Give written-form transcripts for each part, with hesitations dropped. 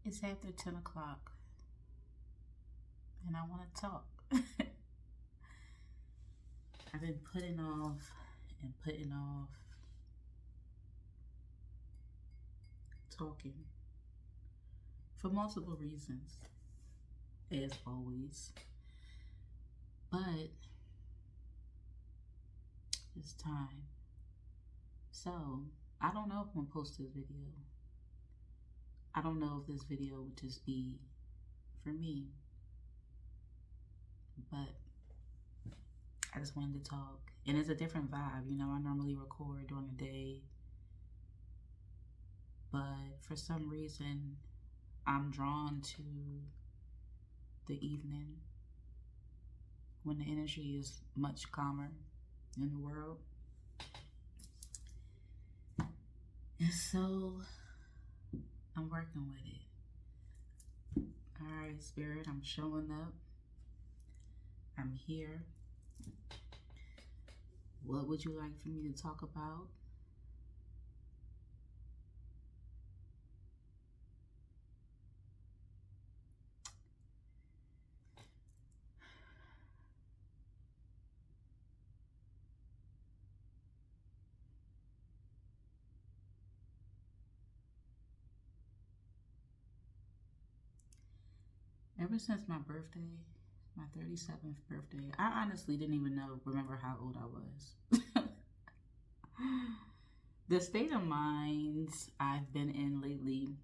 It's after 10 o'clock and I want to talk. I've been putting off and putting off talking for multiple reasons, as always. But it's time. So, I don't know if I'm going to post this video. I don't know if this video would just be for me. But I just wanted to talk. And it's a different vibe. You know, I normally record during the day. But for some reason, I'm drawn to the evening when the energy is much calmer in the world. And so I'm working with it. All right, Spirit, I'm showing up. I'm here. What would you like for me to talk about? Ever since my birthday, my 37th birthday, I honestly didn't even remember how old I was. The state of mind I've been in lately,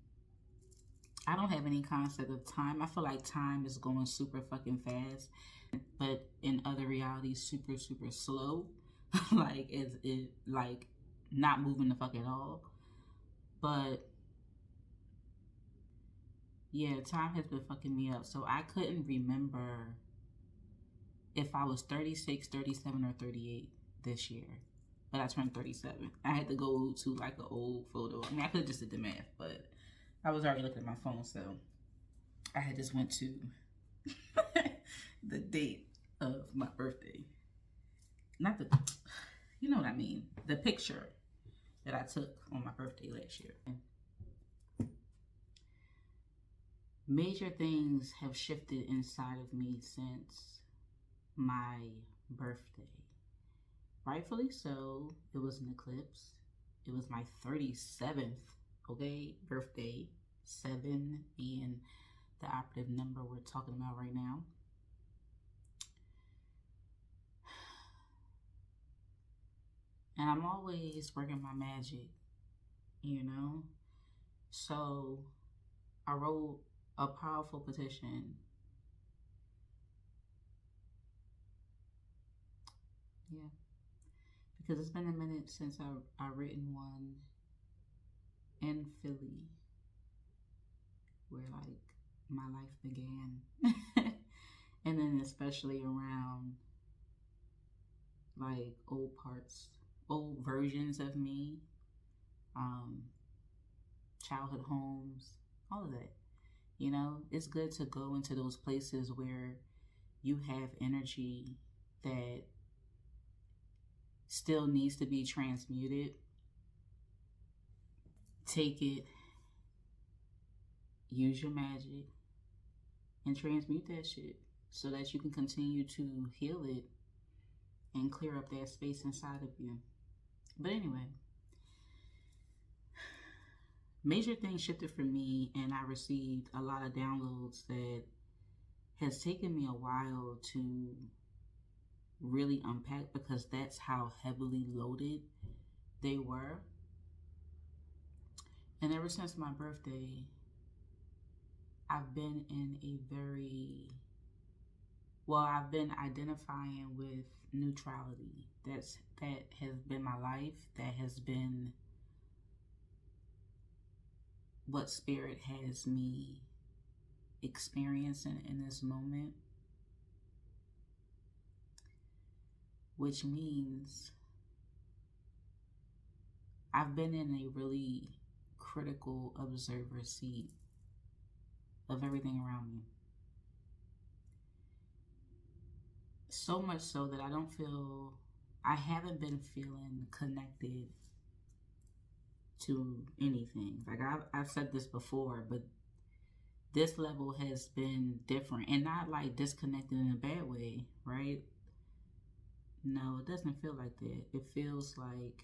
I don't have any concept of time. I feel like time is going super fucking fast, but in other realities, super, super slow. Like it like not moving the fuck at all. But yeah, time has been fucking me up. So I couldn't remember if I was 36, 37, or 38 this year. But I turned 37. I had to go to like an old photo. I mean, I could have just did the math, but I was already looking at my phone, so I had just went to the date of my birthday. Not the, you know what I mean, the picture that I took on my birthday last year. Major things have shifted inside of me since my birthday. Rightfully so, it was an eclipse. It was my 37th, okay, birthday. 7 being the operative number we're talking about right now. And I'm always working my magic, you know? So I wrote a powerful petition. Yeah. Because it's been a minute since I written one in Philly where like my life began. And then especially around like old parts, old versions of me, childhood homes, all of that. You know, it's good to go into those places where you have energy that still needs to be transmuted. Take it, use your magic, and transmute that shit so that you can continue to heal it and clear up that space inside of you. But anyway, major things shifted for me, and I received a lot of downloads that has taken me a while to really unpack because that's how heavily loaded they were. And ever since my birthday, I've been in a I've been identifying with neutrality. That has been my life. That has been what spirit has me experiencing in this moment. Which means I've been in a really critical observer seat of everything around me. So much so that I haven't been feeling connected to anything. Like I've said this before, but this level has been different, and not like disconnected in a bad way, right? No, it doesn't feel like that. It feels like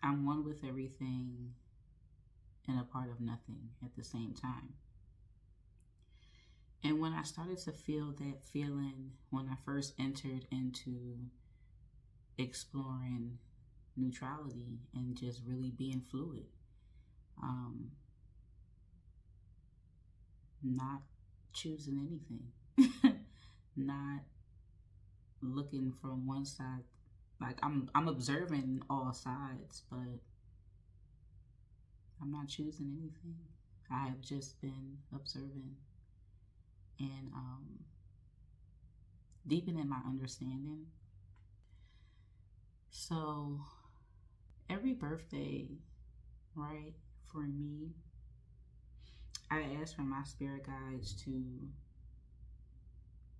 I'm one with everything and a part of nothing at the same time. And when I started to feel that feeling, when I first entered into exploring neutrality and just really being fluid, um, not choosing anything, not looking from one side. Like I'm observing all sides, but I'm not choosing anything. I have just been observing and deepening my understanding. So every birthday, right, for me, I ask for my spirit guides to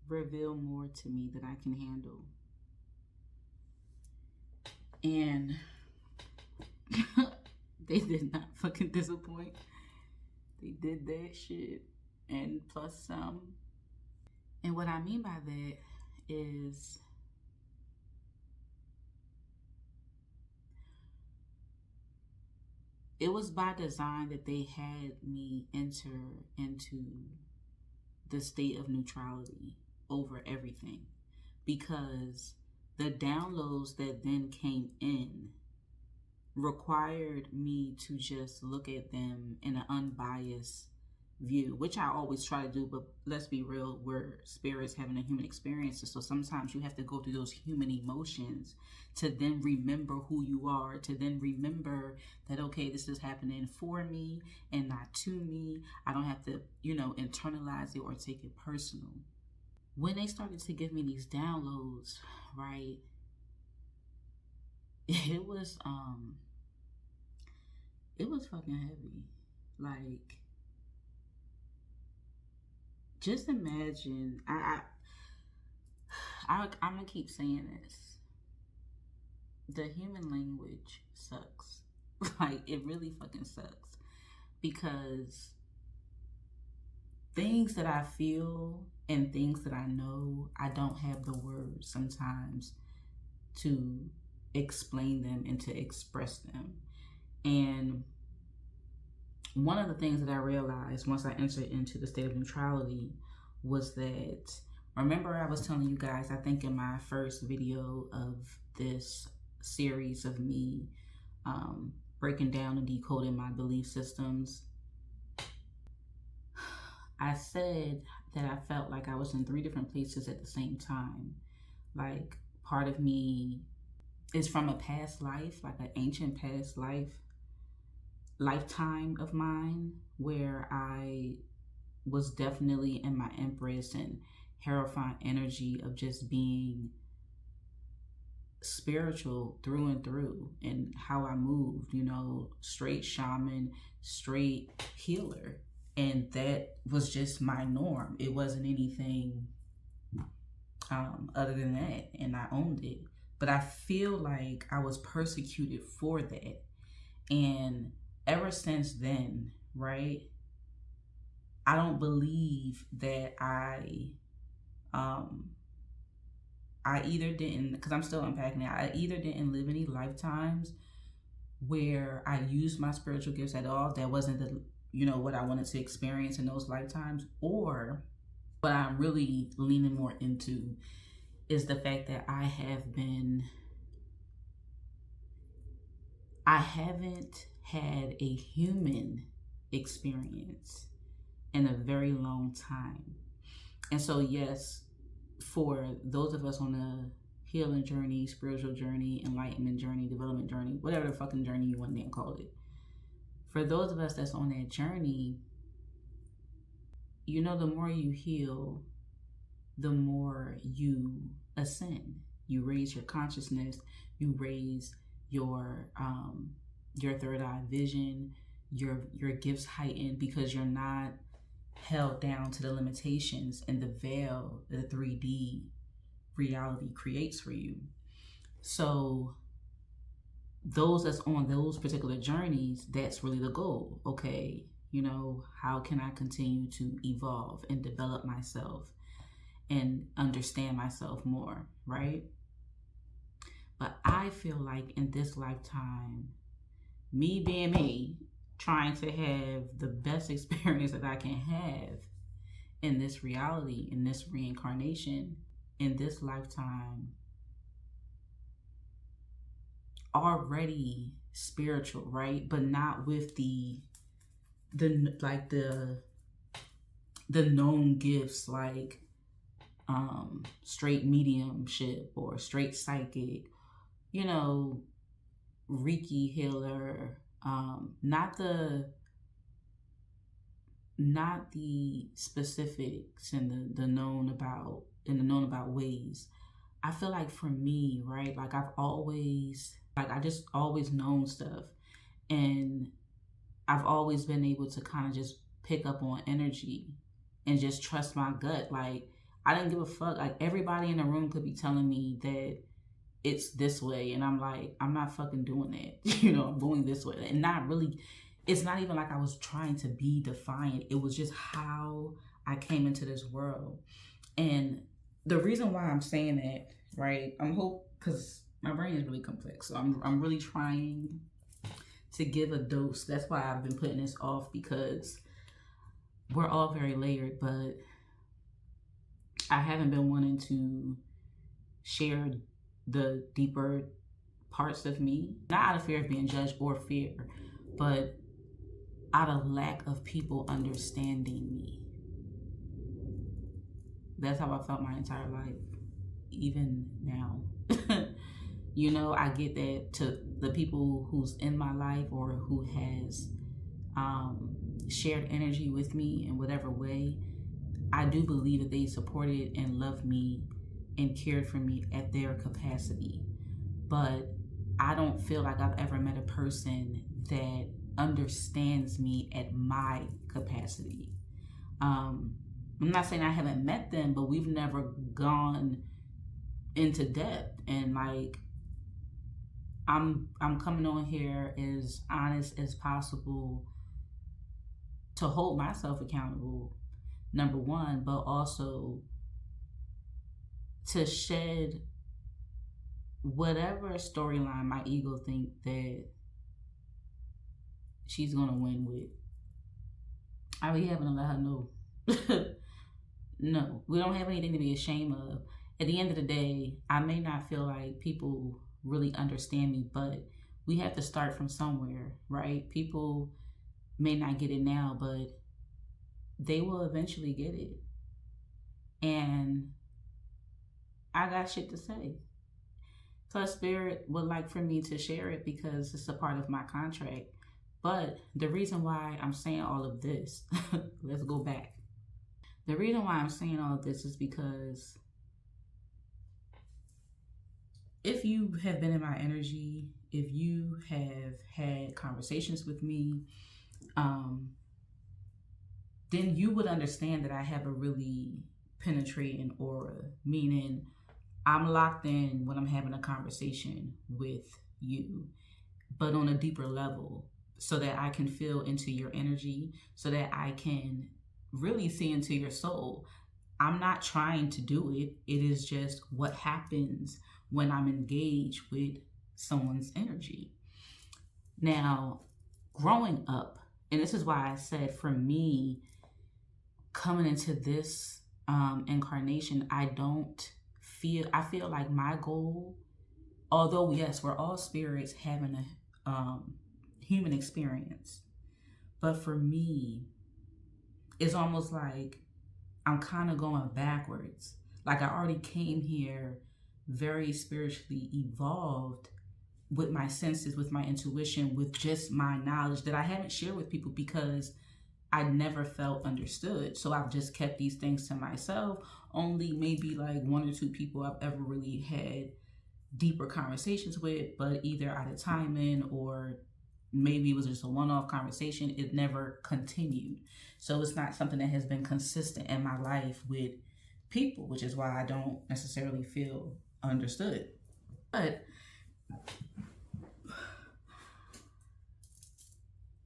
reveal more to me that I can handle. And they did not fucking disappoint. They did that shit and plus some. And what I mean by that is it was by design that they had me enter into the state of neutrality over everything, because the downloads that then came in required me to just look at them in an unbiased view, which I always try to do. But let's be real, we're spirits having a human experience, so sometimes you have to go through those human emotions to then remember who you are, to then remember that, okay, this is happening for me and not to me. I don't have to, internalize it or take it personal. When they started to give me these downloads, right, it was fucking heavy. Like, just imagine, I'm gonna keep saying this. The human language sucks. Like, it really fucking sucks. Because things that I feel and things that I know, I don't have the words sometimes to explain them and to express them. And one of the things that I realized once I entered into the state of neutrality was that, remember I was telling you guys, I think in my first video of this series of me breaking down and decoding my belief systems, I said that I felt like I was in 3 different places at the same time. Like, part of me is from a past life, like an ancient past lifetime of mine, where I was definitely in my Empress and Hierophant energy of just being spiritual through and through, and how I moved, straight shaman, straight healer. And that was just my norm. It wasn't anything other than that, and I owned it. But I feel like I was persecuted for that. And ever since then, right, I don't believe that I either didn't, because I'm still unpacking it, I either didn't live any lifetimes where I used my spiritual gifts at all. That wasn't the, what I wanted to experience in those lifetimes. Or what I'm really leaning more into is the fact that I haven't had a human experience in a very long time. And so, yes, for those of us on a healing journey, spiritual journey, enlightenment journey, development journey, whatever the fucking journey you want to call it, for those of us that's on that journey, the more you heal, the more you ascend. You raise your consciousness, you raise your third eye vision, your gifts heighten, because you're not held down to the limitations and the veil that the 3D reality creates for you. So those that's on those particular journeys, that's really the goal. Okay, you know, how can I continue to evolve and develop myself and understand myself more, right? But I feel like in this lifetime, me being me, trying to have the best experience that I can have in this reality, in this reincarnation, in this lifetime, already spiritual, right? But not with the like the known gifts like straight mediumship or straight psychic, you know, Reiki healer, not the specifics and the known about in the known about ways. I feel like for me, right, like I just always known stuff, and I've always been able to kind of just pick up on energy and just trust my gut. Like I didn't give a fuck. Like everybody in the room could be telling me that it's this way, and I'm like, I'm not fucking doing that. You know, I'm going this way, and not really. It's not even like I was trying to be defiant. It was just how I came into this world, and the reason why I'm saying that, right? I'm hope because my brain is really complex, so I'm really trying to give a dose. That's why I've been putting this off, because we're all very layered, but I haven't been wanting to share the deeper parts of me, not out of fear of being judged or fear, but out of lack of people understanding me. That's how I felt my entire life, even now. You know, I get that to the people who's in my life or who has shared energy with me in whatever way. I do believe that they supported and loved me and cared for me at their capacity. But I don't feel like I've ever met a person that understands me at my capacity. I'm not saying I haven't met them, but we've never gone into depth. And like, I'm coming on here as honest as possible to hold myself accountable, number one, but also to shed whatever storyline my ego think that she's gonna win with. I be having to let her know. No, we don't have anything to be ashamed of. At the end of the day, I may not feel like people really understand me, but we have to start from somewhere, right? People may not get it now, but they will eventually get it. And I got shit to say. Plus, Spirit would like for me to share it because it's a part of my contract. But the reason why I'm saying all of this, let's go back. The reason why I'm saying all of this is because if you have been in my energy, if you have had conversations with me, then you would understand that I have a really penetrating aura, meaning I'm locked in when I'm having a conversation with you, but on a deeper level, so that I can feel into your energy, so that I can really see into your soul. I'm not trying to do it. It is just what happens when I'm engaged with someone's energy. Now, growing up, and this is why I said for me, coming into this incarnation, I feel like my goal, although yes, we're all spirits having a human experience, but for me, it's almost like I'm kind of going backwards. Like I already came here very spiritually evolved with my senses, with my intuition, with just my knowledge that I haven't shared with people because I never felt understood. So I've just kept these things to myself. Only maybe like one or two people I've ever really had deeper conversations with, but either out of timing or maybe it was just a one-off conversation. It never continued. So it's not something that has been consistent in my life with people, which is why I don't necessarily feel understood. But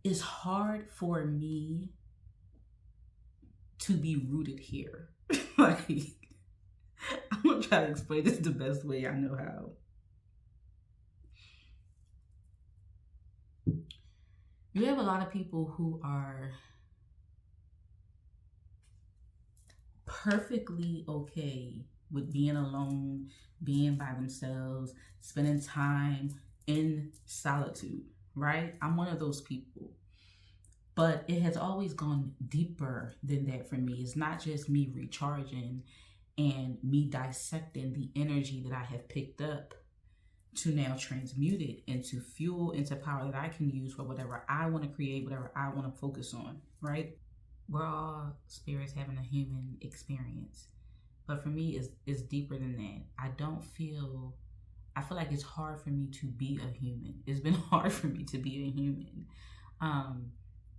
it's hard for me to be rooted here. Like, I'm gonna try to explain this the best way I know how. You have a lot of people who are perfectly okay with being alone, being by themselves, spending time in solitude, right? I'm one of those people. But it has always gone deeper than that for me. It's not just me recharging and me dissecting the energy that I have picked up to now transmute it into fuel, into power that I can use for whatever I want to create, whatever I want to focus on, right? We're all spirits having a human experience. But for me, it's deeper than that. I feel like it's hard for me to be a human. It's been hard for me to be a human.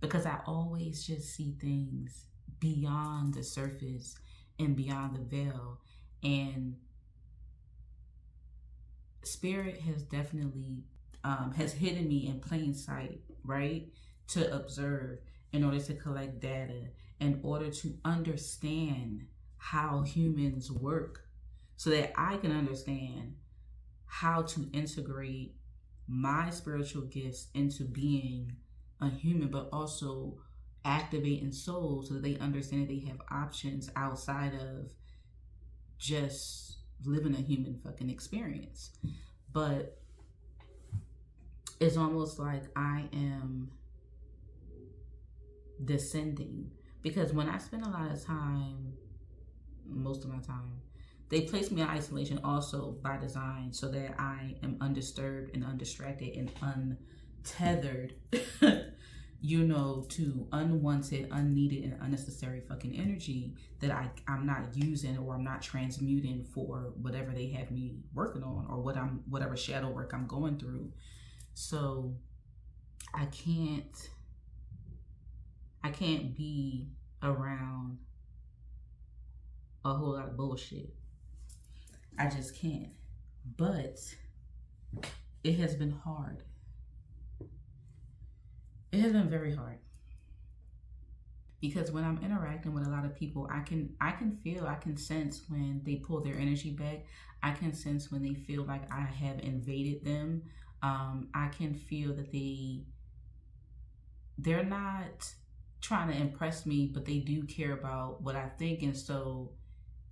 Because I always just see things beyond the surface and beyond the veil. And spirit has definitely has hidden me in plain sight, right? To observe, in order to collect data, in order to understand how humans work, so that I can understand how to integrate my spiritual gifts into being a human, but also activating souls so that they understand that they have options outside of just living a human fucking experience. But it's almost like I am descending, because when I spend a lot of time, most of my time, they place me in isolation also by design, so that I am undisturbed and undistracted and untethered to unwanted, unneeded, and unnecessary fucking energy that I'm not using, or I'm not transmuting for whatever they have me working on, or whatever shadow work I'm going through. So I can't be around a whole lot of bullshit. I just can't. But it has been hard. It has been very hard. Because when I'm interacting with a lot of people, I can sense when they pull their energy back. I can sense when they feel like I have invaded them. I can feel that they're not trying to impress me, but they do care about what I think, and so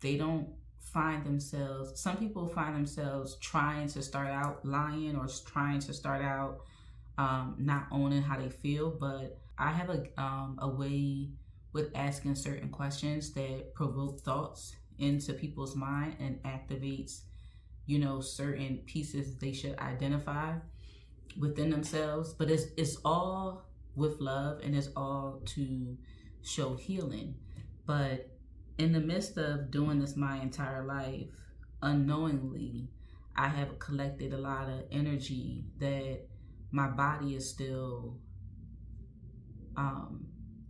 they don't find themselves. Some people find themselves trying to start out lying, or trying to start out not owning how they feel. But I have a way with asking certain questions that provoke thoughts into people's mind and activates, certain pieces they should identify within themselves. But it's all with love, and it's all to show healing. But in the midst of doing this my entire life, unknowingly, I have collected a lot of energy that my body is still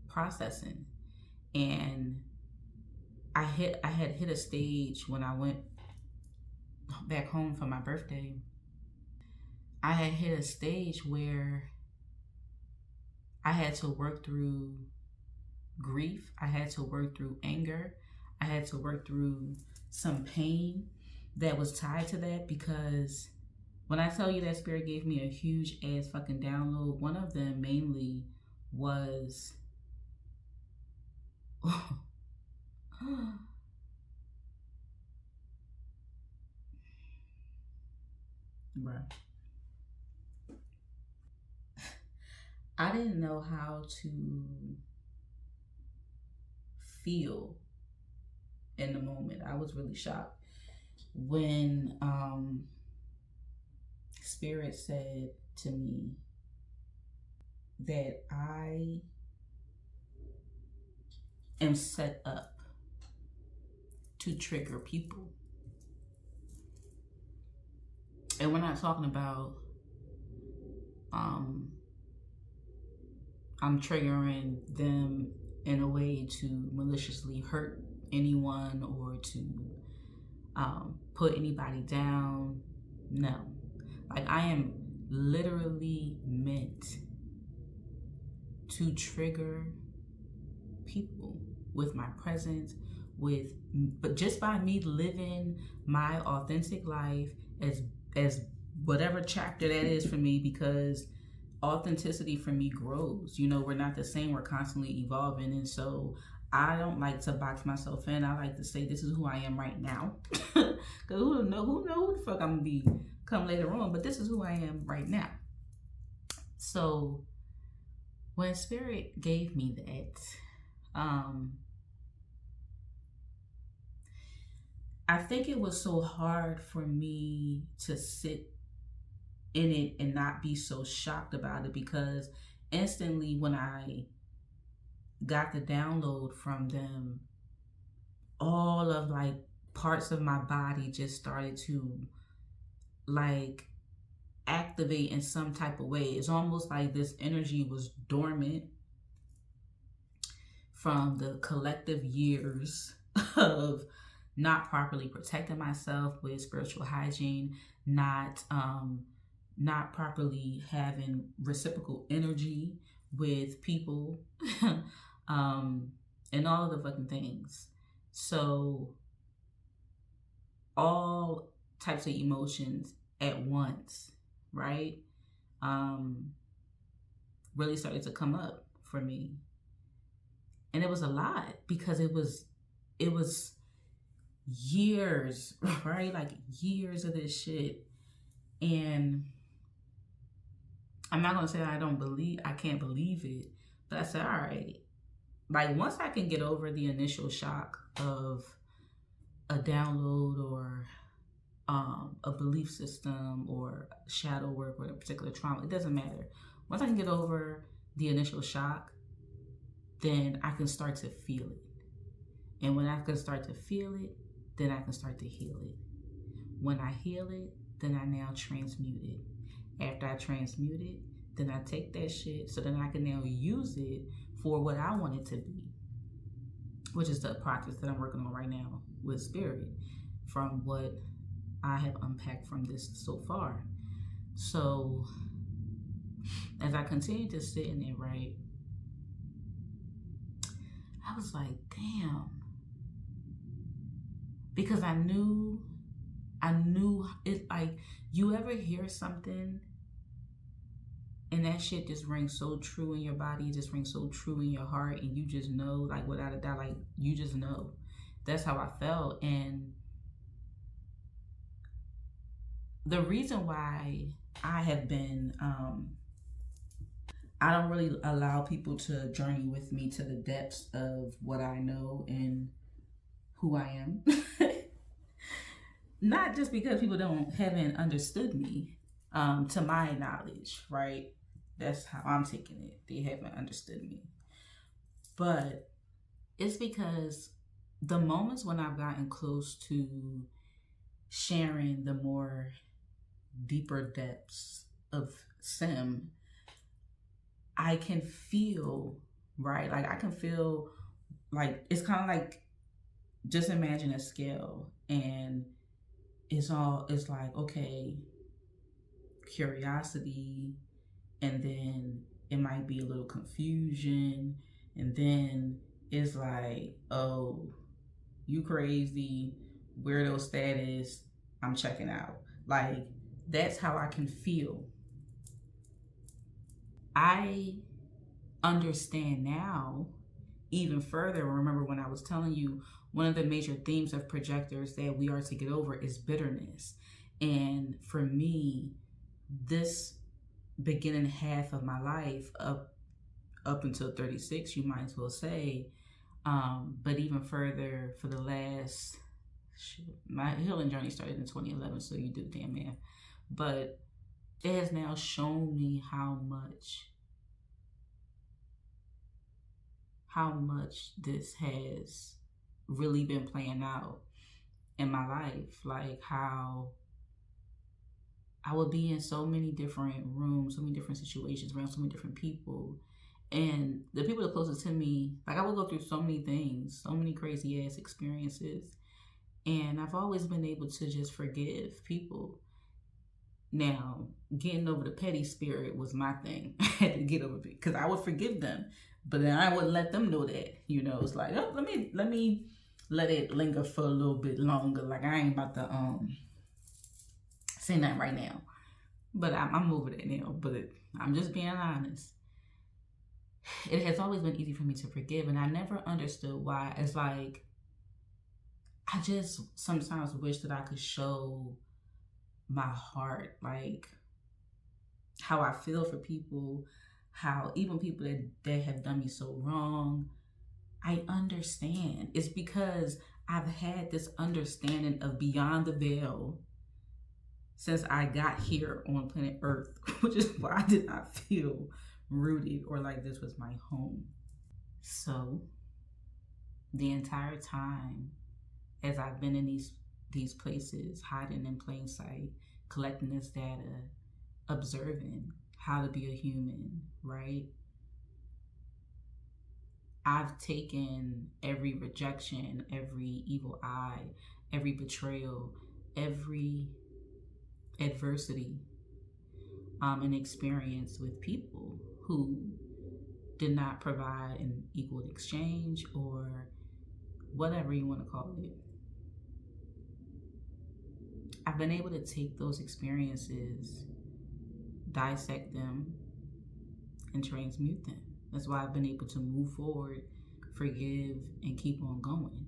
processing. And I had hit a stage when I went back home for my birthday. I had hit a stage where I had to work through grief. I had to work through anger. I had to work through some pain that was tied to that, because when I tell you that spirit gave me a huge ass fucking download, one of them mainly was bruh. I didn't know how to feel in the moment. I was really shocked when Spirit said to me that I am set up to trigger people. And we're not talking about I'm triggering them in a way to maliciously hurt anyone or to put anybody down. No. Like, I am literally meant to trigger people with my presence, but just by me living my authentic life as whatever chapter that is for me, because authenticity for me grows. We're not the same, we're constantly evolving. And so I don't like to box myself in. I like to say this is who I am right now. Because who know who the fuck I'm gonna be come later on, but this is who I am right now. So when Spirit gave me that, I think it was so hard for me to sit in it and not be so shocked about it, because instantly when I got the download from them, all of like parts of my body just started to like activate in some type of way. It's almost like this energy was dormant from the collective years of not properly protecting myself with spiritual hygiene, not properly having reciprocal energy with people, and all of the fucking things. So all types of emotions at once, right? Really started to come up for me. And it was a lot, because it was years, right? Like years of this shit. And I'm not gonna say I can't believe it, but I said, all right, like once I can get over the initial shock of a download or a belief system or shadow work or a particular trauma, it doesn't matter. Once I can get over the initial shock, then I can start to feel it. And when I can start to feel it, then I can start to heal it. When I heal it, then I now transmute it. After I transmute it, then I take that shit so then I can now use it for what I want it to be, which is the practice that I'm working on right now with Spirit, from what I have unpacked from this so far. So as I continue to sit in it, right, I was like, damn. Because I knew it. Like, you ever hear something and that shit just rings so true in your body, it just rings so true in your heart, and you just know, like, without a doubt, like, you just know. That's how I felt. And the reason why I have been, I don't really allow people to journey with me to the depths of what I know and who I am. Not just because people haven't understood me, to my knowledge, right? That's how I'm taking it. They haven't understood me. But it's because the moments when I've gotten close to sharing the more deeper depths of Sim, I can feel, right? Like I can feel like, it's kind of like, just imagine a scale, and it's like, okay, curiosity, and then it might be a little confusion, and then it's like, oh, you crazy, weirdo status, I'm checking out. Like, that's how I can feel. I understand now even further. Remember when I was telling you, one of the major themes of projectors that we are to get over is bitterness. And for me, this beginning half of my life, up until 36, you might as well say, but even further for the last, my healing journey started in 2011, so you do damn math. But it has now shown me how much this has really been playing out in my life. Like how I would be in so many different rooms, so many different situations, around so many different people. And the people that closest to me, like I would go through so many things, so many crazy ass experiences. And I've always been able to just forgive people. Now, getting over the petty spirit was my thing. I had to get over it because I would forgive them, but then I wouldn't let them know that. You know, it's like, oh, let me let it linger for a little bit longer. Like I ain't about to say that right now, but I'm over that now. But I'm just being honest. It has always been easy for me to forgive, and I never understood why. It's like I just sometimes wish that I could show my heart, like how I feel for people, how even people that have done me so wrong, I understand. It's because I've had this understanding of beyond the veil since I got here on planet Earth, which is why I did not feel rooted or like this was my home. So the entire time as I've been in these places, hiding in plain sight, collecting this data, observing how to be a human, right? I've taken every rejection, every evil eye, every betrayal, every adversity, and experience with people who did not provide an equal exchange or whatever you want to call it. I've been able to take those experiences, dissect them, and transmute them. That's why I've been able to move forward, forgive, and keep on going.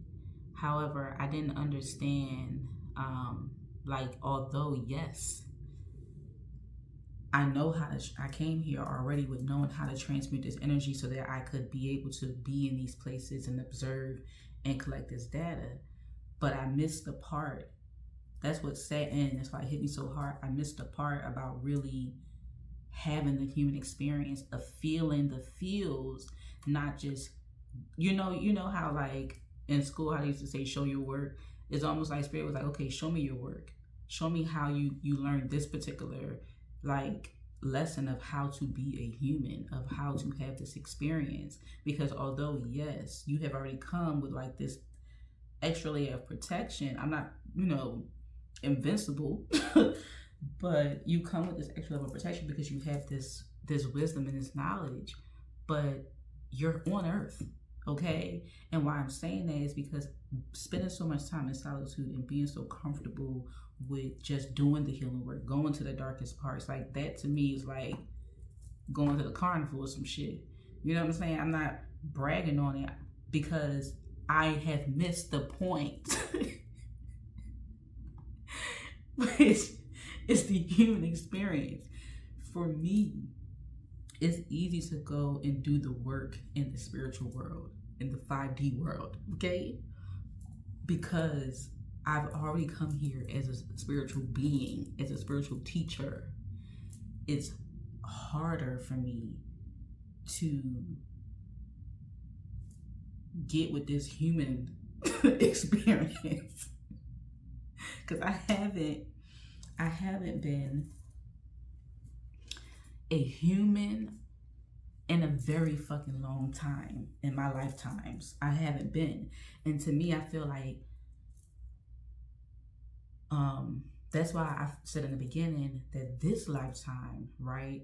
However, I didn't understand, although, yes, I know how to, I came here already with knowing how to transmute this energy so that I could be able to be in these places and observe and collect this data. But I missed the part. That's what set in. That's why it hit me so hard. I missed the part about really having the human experience of feeling the feels, not just, you know how like in school, how they used to say, show your work. It's almost like Spirit was like, okay, show me your work. Show me how you learned this particular like lesson of how to be a human, of how to have this experience. Because although, yes, you have already come with like this extra layer of protection, I'm not, invincible, but you come with this extra level of protection because you have this wisdom and this knowledge, but you're on earth, okay? And why I'm saying that is because spending so much time in solitude and being so comfortable with just doing the healing work, going to the darkest parts, like that to me is like going to the carnival or some shit. You know what I'm saying? I'm not bragging on it because I have missed the point. Which is the human experience. For me, it's easy to go and do the work in the spiritual world, in the 5D world, okay? Because I've already come here as a spiritual being, as a spiritual teacher. It's harder for me to get with this human experience. Because I haven't been a human in a very fucking long time in my lifetimes. I haven't been. And to me, I feel like that's why I said in the beginning that this lifetime, right,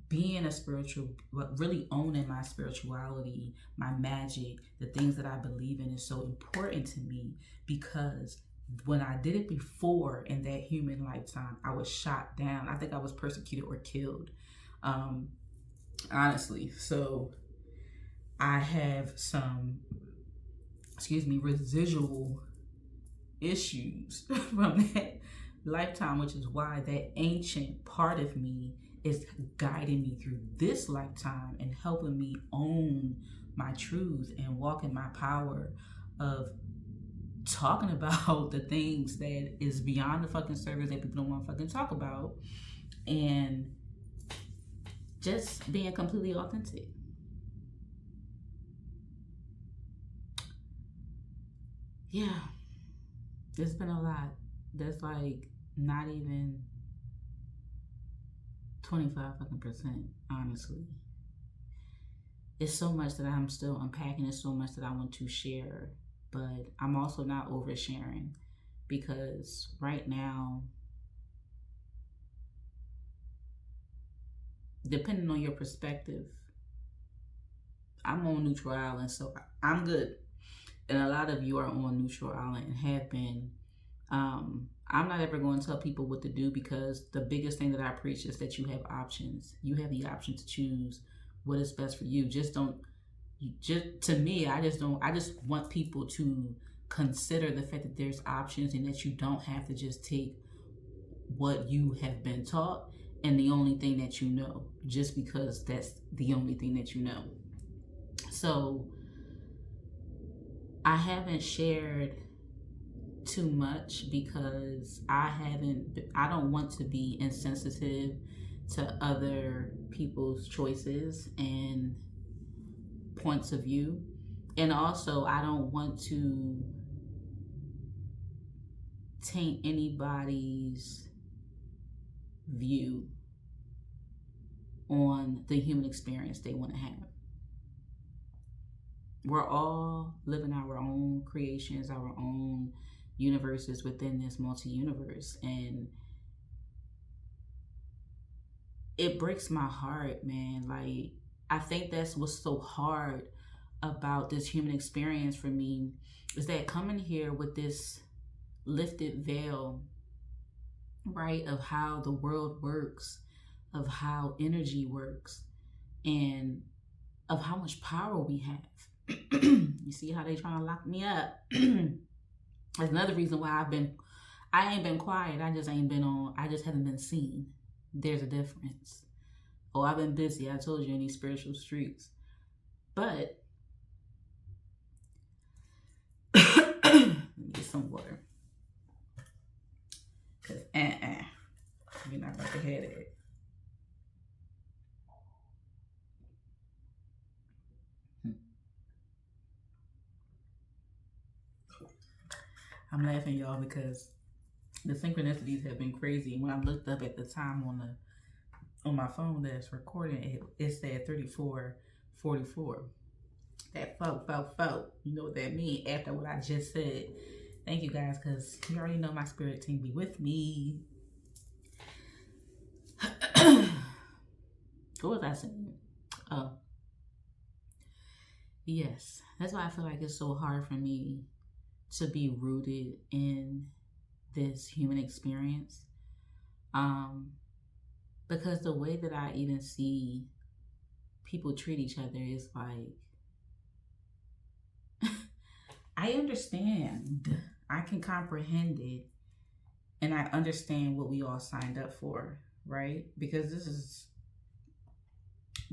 being a spiritual, really owning my spirituality, my magic, the things that I believe in is so important to me because when I did it before in that human lifetime, I was shot down. I think I was persecuted or killed, honestly. So I have some, residual issues from that lifetime, which is why that ancient part of me is guiding me through this lifetime and helping me own my truth and walk in my power of talking about the things that is beyond the fucking surface that people don't want to fucking talk about and just being completely authentic. Yeah, there's been a lot. There's like not even 25%, honestly. It's so much that I'm still unpacking. It's so much that I want to share, but I'm also not oversharing because right now depending on your perspective, I'm on neutral island, so I'm good. And a lot of you are on neutral island and have been. I'm not ever going to tell people what to do, because the biggest thing that I preach is that you have options. You have the option to choose what is best for you. Just don't, just to me, I just don't, I just want people to consider the fact that there's options and that you don't have to just take what you have been taught and the only thing that you know, just because that's the only thing that you know. So I haven't shared too much because I don't want to be insensitive to other people's choices and points of view. And also, I don't want to taint anybody's view on the human experience they want to have. We're all living our own creations, our own universes within this multi-universe, and it breaks my heart, man. Like, I think that's what's so hard about this human experience for me, is that coming here with this lifted veil, right, of how the world works, of how energy works, and of how much power we have. You see how they trying to lock me up? That's another reason why I ain't been quiet. I just haven't been seen. There's a difference. Oh, I've been busy. I told you, in these spiritual streets. But let me get some water. Cause you're not about to have it. I'm laughing, y'all, because the synchronicities have been crazy. When I looked up at the time on my phone that's recording, it said 34:44. That folk. You know what that means after what I just said. Thank you guys, because you already know my spirit team be with me. What was I saying? Oh. Yes. That's why I feel like it's so hard for me to be rooted in this human experience. Because the way that I even see people treat each other is like, I understand, I can comprehend it, and I understand what we all signed up for, right? Because this is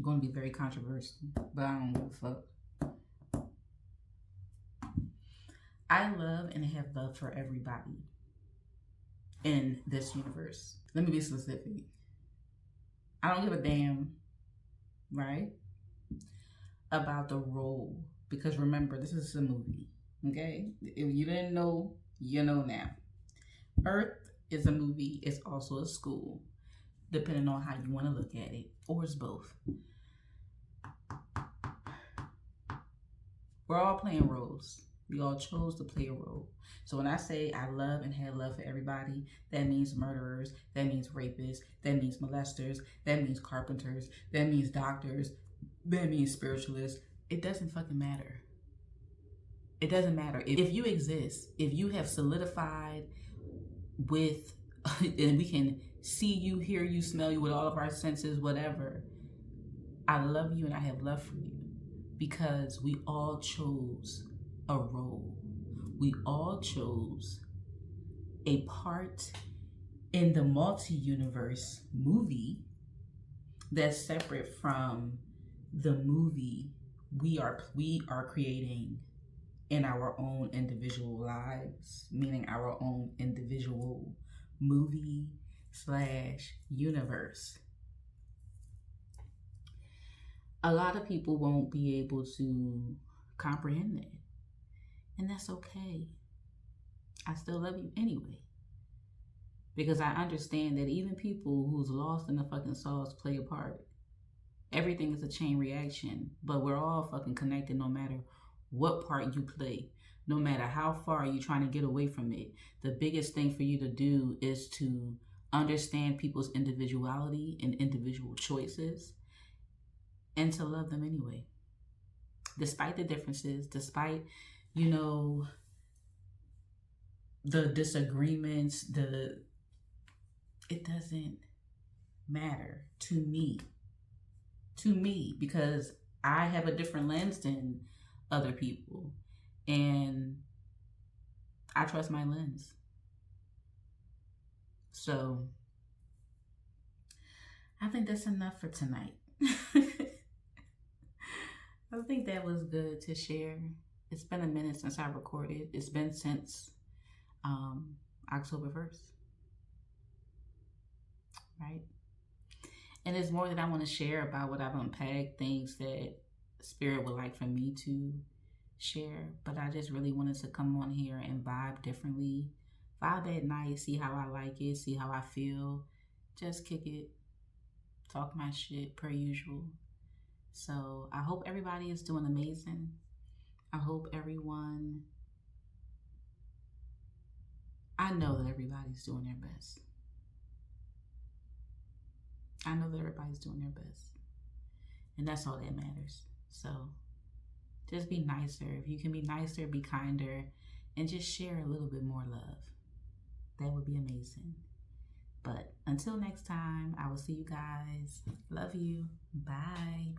going to be very controversial, but I don't give a fuck. I love and have love for everybody in this universe. Let me be specific. I don't give a damn, right, about the role. Because remember, this is a movie, okay? If you didn't know, you know now. Earth is a movie. It's also a school, depending on how you want to look at it. Or it's both. We're all playing roles. We all chose to play a role. So when I say I love and have love for everybody, that means murderers, that means rapists, that means molesters, that means carpenters, that means doctors, that means spiritualists. It doesn't fucking matter. It doesn't matter. If you exist, if you have solidified with, and we can see you, hear you, smell you with all of our senses, whatever, I love you and I have love for you, because we all chose a role. We all chose a part in the multi-universe movie that's separate from the movie we are creating in our own individual lives, meaning our own individual movie / universe. A lot of people won't be able to comprehend that. And that's okay. I still love you anyway. Because I understand that even people who's lost in the fucking sauce play a part. Everything is a chain reaction, but we're all fucking connected no matter what part you play. No matter how far you're trying to get away from it. The biggest thing for you to do is to understand people's individuality and individual choices, and to love them anyway, despite the differences, despite, you know, the disagreements, it doesn't matter to me, because I have a different lens than other people, and I trust my lens. So I think that's enough for tonight. I think that was good to share. It's been a minute since I recorded. It's been since October 1st, right? And there's more that I want to share about what I've unpacked, things that Spirit would like for me to share. But I just really wanted to come on here and vibe differently. Vibe at night, see how I like it, see how I feel. Just kick it, talk my shit per usual. So I hope everybody is doing amazing. I hope everyone, I know that everybody's doing their best. I know that everybody's doing their best. And that's all that matters. So just be nicer. If you can be nicer, be kinder, and just share a little bit more love. That would be amazing. But until next time, I will see you guys. Love you. Bye.